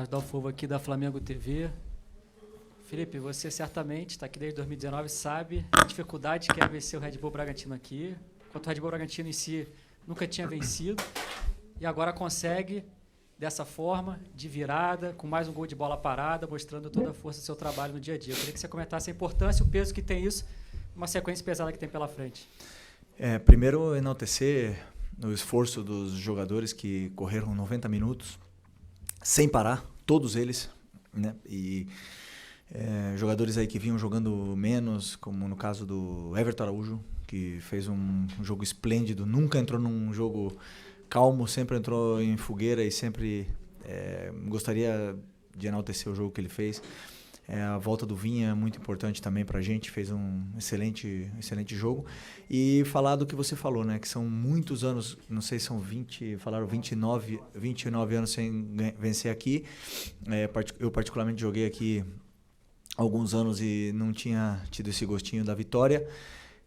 Adolfo aqui da Flamengo TV. Felipe, você certamente está aqui desde 2019, sabe a dificuldade que é vencer o Red Bull Bragantino aqui. Enquanto o Red Bull Bragantino em si nunca tinha vencido e agora consegue dessa forma, de virada, com mais um gol de bola parada, mostrando toda a força do seu trabalho no dia a dia. Eu queria que você comentasse a importância e o peso que tem isso, uma sequência pesada que tem pela frente. Primeiro, enaltecer o esforço dos jogadores que correram 90 minutos, sem parar, todos eles, né? E jogadores aí que vinham jogando menos, como no caso do Everton Araújo, que fez um jogo esplêndido, nunca entrou num jogo calmo, sempre entrou em fogueira e sempre gostaria de enaltecer o jogo que ele fez. A volta do Vinha é muito importante também pra gente, fez um excelente jogo. E falar do que você falou, né, que são muitos anos, não sei se são 29 anos sem vencer aqui. Eu particularmente joguei aqui alguns anos e não tinha tido esse gostinho da vitória.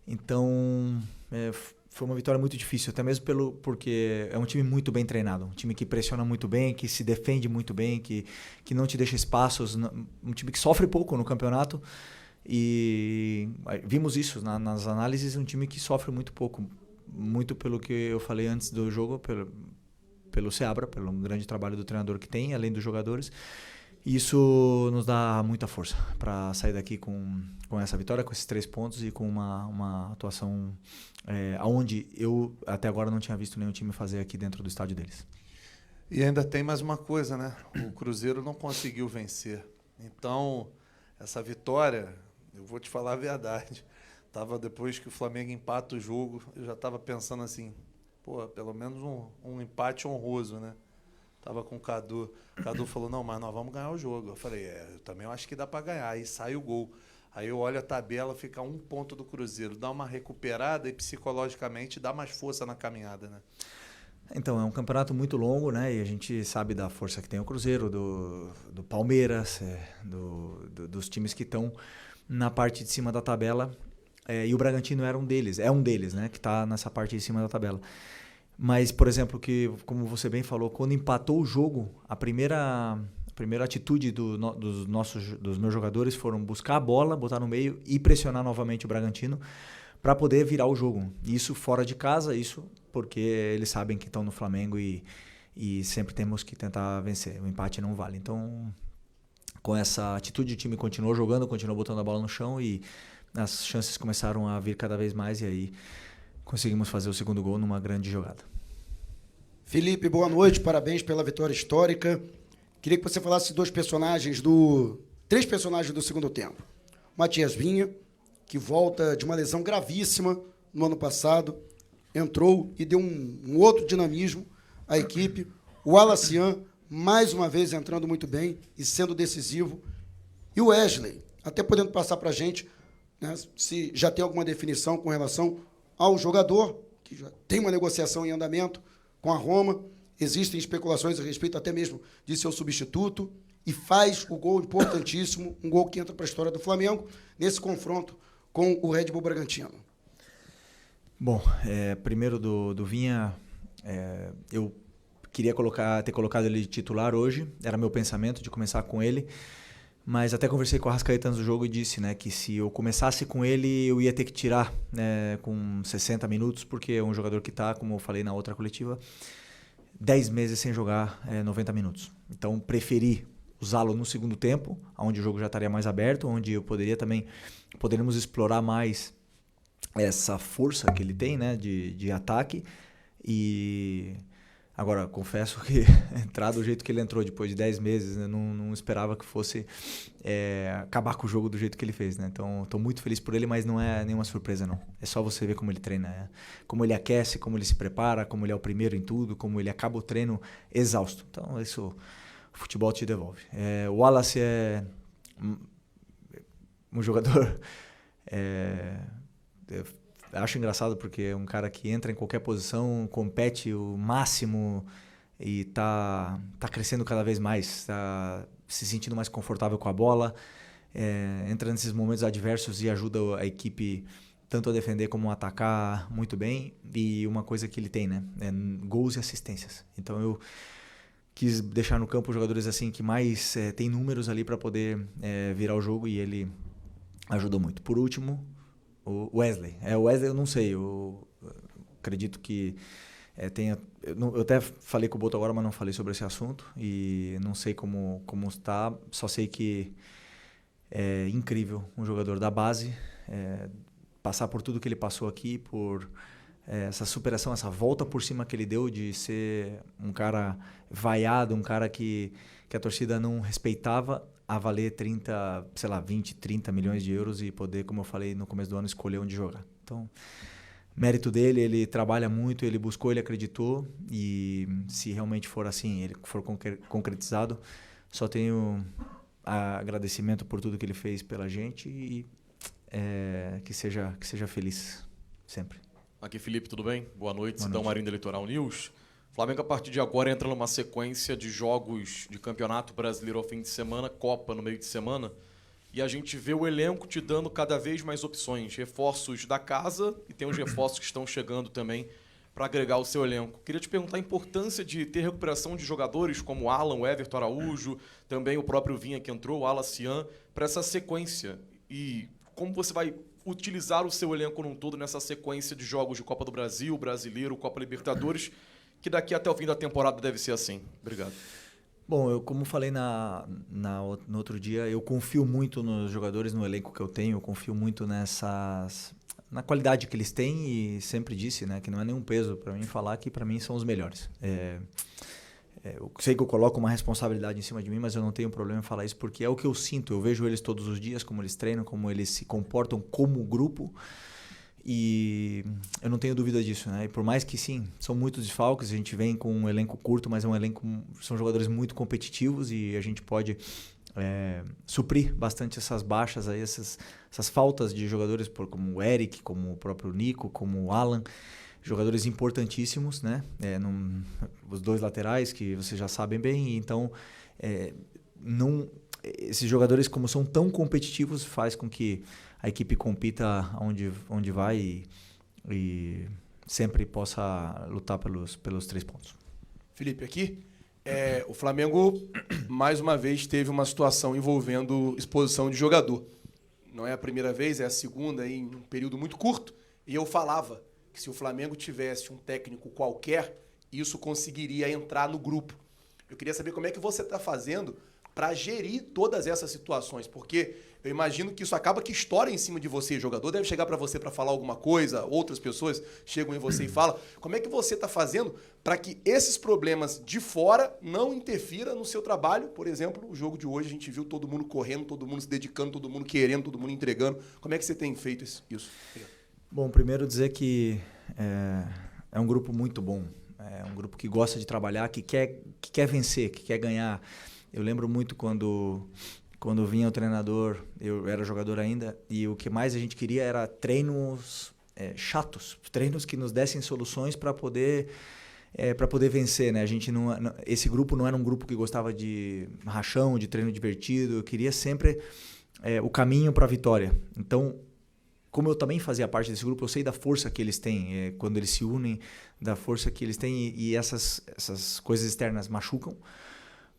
Então, foi uma vitória muito difícil, até mesmo porque é um time muito bem treinado, um time que pressiona muito bem, que se defende muito bem, que não te deixa espaços, um time que sofre pouco no campeonato. E vimos isso nas análises, um time que sofre muito pouco, muito pelo que eu falei antes do jogo, pelo Seabra, pelo grande trabalho do treinador que tem, além dos jogadores. Isso nos dá muita força para sair daqui com essa vitória, com esses 3 pontos e com uma atuação onde eu até agora não tinha visto nenhum time fazer aqui dentro do estádio deles. E ainda tem mais uma coisa, né? O Cruzeiro não conseguiu vencer. Então, essa vitória, eu vou te falar a verdade, depois que o Flamengo empata o jogo, eu já estava pensando assim, pelo menos um empate honroso, né? Tava com o Cadu. O Cadu falou, não, mas nós vamos ganhar o jogo. Eu falei, eu também acho que dá para ganhar. Aí sai o gol. Aí eu olho a tabela, fica 1 ponto do Cruzeiro. Dá uma recuperada e psicologicamente dá mais força na caminhada, né? Então, é um campeonato muito longo, né? E a gente sabe da força que tem o Cruzeiro, do Palmeiras, dos times que estão na parte de cima da tabela. E o Bragantino é um deles, né? Que está nessa parte de cima da tabela. Mas, por exemplo, como você bem falou, quando empatou o jogo, a primeira atitude dos meus jogadores foram buscar a bola, botar no meio e pressionar novamente o Bragantino para poder virar o jogo. Isso fora de casa, isso porque eles sabem que estão no Flamengo e sempre temos que tentar vencer. O empate não vale. Então, com essa atitude, o time continuou jogando, continuou botando a bola no chão e as chances começaram a vir cada vez mais e aí conseguimos fazer o segundo gol numa grande jogada. Felipe, boa noite, parabéns pela vitória histórica. Queria que você falasse três personagens do segundo tempo. Matias Vinha, que volta de uma lesão gravíssima no ano passado, entrou e deu um outro dinamismo à equipe. O Alacian, mais uma vez, entrando muito bem e sendo decisivo. E o Wesley, até podendo passar para a gente, né, se já tem alguma definição com relação ao jogador, que já tem uma negociação em andamento com a Roma, existem especulações a respeito até mesmo de seu substituto, e faz o gol importantíssimo, um gol que entra para a história do Flamengo, nesse confronto com o Red Bull Bragantino. Bom, primeiro do Vinha, eu queria ter colocado ele de titular hoje, era meu pensamento de começar com ele, mas até conversei com o Arrascaeta antes do jogo e disse, né, que se eu começasse com ele, eu ia ter que tirar com 60 minutos, porque é um jogador que está, como eu falei na outra coletiva, 10 meses sem jogar 90 minutos. Então, preferi usá-lo no segundo tempo, onde o jogo já estaria mais aberto, onde eu poderíamos explorar mais essa força que ele tem, né, de ataque. E agora, confesso que entrar do jeito que ele entrou depois de 10 meses, né, não esperava que fosse acabar com o jogo do jeito que ele fez, né? Então, estou muito feliz por ele, mas não é nenhuma surpresa, não. É só você ver como ele treina, como ele aquece, como ele se prepara, como ele é o primeiro em tudo, como ele acaba o treino exausto. Então, isso o futebol te devolve. O Wallace é um jogador... eu acho engraçado porque é um cara que entra em qualquer posição, compete o máximo e tá crescendo cada vez mais, tá se sentindo mais confortável com a bola, entra nesses momentos adversos e ajuda a equipe tanto a defender como a atacar muito bem. E uma coisa que ele tem, né, gols e assistências. Então eu quis deixar no campo os jogadores assim que mais tem números ali para poder virar o jogo, e ele ajudou muito. Por último, o Wesley. O Wesley eu não sei, eu acredito que tenha... Eu até falei com o Boto agora, mas não falei sobre esse assunto, e não sei como está, só sei que é incrível um jogador da base, passar por tudo que ele passou aqui, por essa superação, essa volta por cima que ele deu de ser um cara vaiado, um cara que a torcida não respeitava, a valer 20, 30 milhões de euros e poder, como eu falei no começo do ano, escolher onde jogar. Então, mérito dele, ele trabalha muito, ele buscou, ele acreditou, e se realmente for assim, ele for concretizado, só tenho agradecimento por tudo que ele fez pela gente, e que seja feliz sempre. Aqui, Felipe, tudo bem? Boa noite, Boa Sidão noite. Marinho da Litoral News. Flamengo, a partir de agora, entra numa sequência de jogos de Campeonato Brasileiro ao fim de semana, Copa no meio de semana, e a gente vê o elenco te dando cada vez mais opções, reforços da casa, e tem os reforços que estão chegando também para agregar o seu elenco. Queria te perguntar a importância de ter recuperação de jogadores como o Alan, o Everton Araújo, também o próprio Vinha que entrou, o Alacian, para essa sequência. E como você vai utilizar o seu elenco num todo nessa sequência de jogos de Copa do Brasil, Brasileiro, Copa Libertadores, que daqui até o fim da temporada deve ser assim. Obrigado. Bom, eu, como falei no outro dia, eu confio muito nos jogadores, no elenco que eu tenho, eu confio muito na qualidade que eles têm, e sempre disse, né, que não é nenhum peso para mim falar que para mim são os melhores. Eu sei que eu coloco uma responsabilidade em cima de mim, mas eu não tenho problema em falar isso, porque é o que eu sinto. Eu vejo eles todos os dias, como eles treinam, como eles se comportam como grupo, e eu não tenho dúvida disso, né? E por mais que sim, são muitos desfalques, a gente vem com um elenco curto, mas são jogadores muito competitivos, e a gente pode suprir bastante essas baixas aí, essas faltas de jogadores como o Eric, como o próprio Nico, como o Alan, jogadores importantíssimos, né? Os dois laterais, que vocês já sabem bem, então esses jogadores, como são tão competitivos, faz com que a equipe compita onde vai, e sempre possa lutar pelos 3 pontos. Felipe, aqui, o Flamengo mais uma vez teve uma situação envolvendo exposição de jogador. Não é a primeira vez, é a segunda em um período muito curto, e eu falava que se o Flamengo tivesse um técnico qualquer, isso conseguiria entrar no grupo. Eu queria saber como é que você está fazendo para gerir todas essas situações, porque eu imagino que isso acaba que estoura em cima de você. O jogador deve chegar para você para falar alguma coisa, outras pessoas chegam em você e falam. Como é que você está fazendo para que esses problemas de fora não interfiram no seu trabalho? Por exemplo, o jogo de hoje a gente viu todo mundo correndo, todo mundo se dedicando, todo mundo querendo, todo mundo entregando. Como é que você tem feito isso? Bom, primeiro dizer que é um grupo muito bom. É um grupo que gosta de trabalhar, que quer vencer, que quer ganhar. Eu lembro muito quando vinha o treinador, eu era jogador ainda, e o que mais a gente queria era treinos chatos, treinos que nos dessem soluções para poder vencer, né? A gente esse grupo não era um grupo que gostava de rachão, de treino divertido. Eu queria sempre o caminho para a vitória. Então, como eu também fazia parte desse grupo, eu sei da força que eles têm quando eles se unem, da força que eles têm, e essas coisas externas machucam.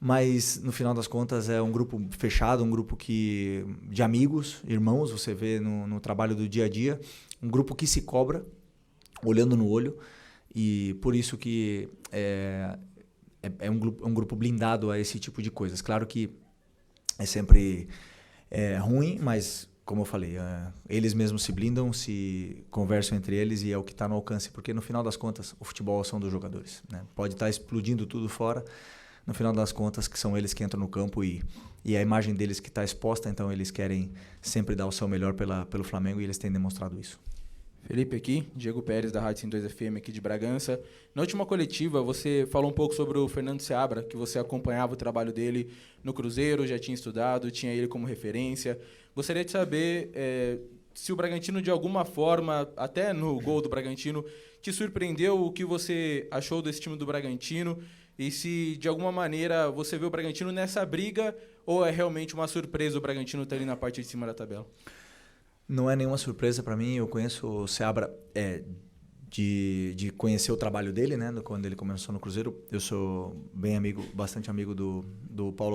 Mas, no final das contas, é um grupo fechado, um grupo de amigos, irmãos, você vê no trabalho do dia a dia, um grupo que se cobra, olhando no olho, e por isso que é um grupo blindado a esse tipo de coisas. Claro que é sempre ruim, mas, como eu falei, eles mesmos se blindam, se conversam entre eles, e é o que está no alcance, porque, no final das contas, o futebol são dos jogadores, né? Pode estar explodindo tudo fora, no final das contas, que são eles que entram no campo, e a imagem deles que está exposta, então eles querem sempre dar o seu melhor pelo Flamengo, e eles têm demonstrado isso. Felipe aqui, Diego Pérez da Rádio 102 FM aqui de Bragança. Na última coletiva, você falou um pouco sobre o Fernando Seabra, que você acompanhava o trabalho dele no Cruzeiro, já tinha estudado, tinha ele como referência. Gostaria de saber se o Bragantino, de alguma forma, até no gol do Bragantino, te surpreendeu, o que você achou desse time do Bragantino, e se, de alguma maneira, você vê o Bragantino nessa briga, ou é realmente uma surpresa o Bragantino estar ali na parte de cima da tabela? Não é nenhuma surpresa para mim. Eu conheço o Seabra de conhecer o trabalho dele, né? Quando ele começou no Cruzeiro. Eu sou bastante amigo do Paulo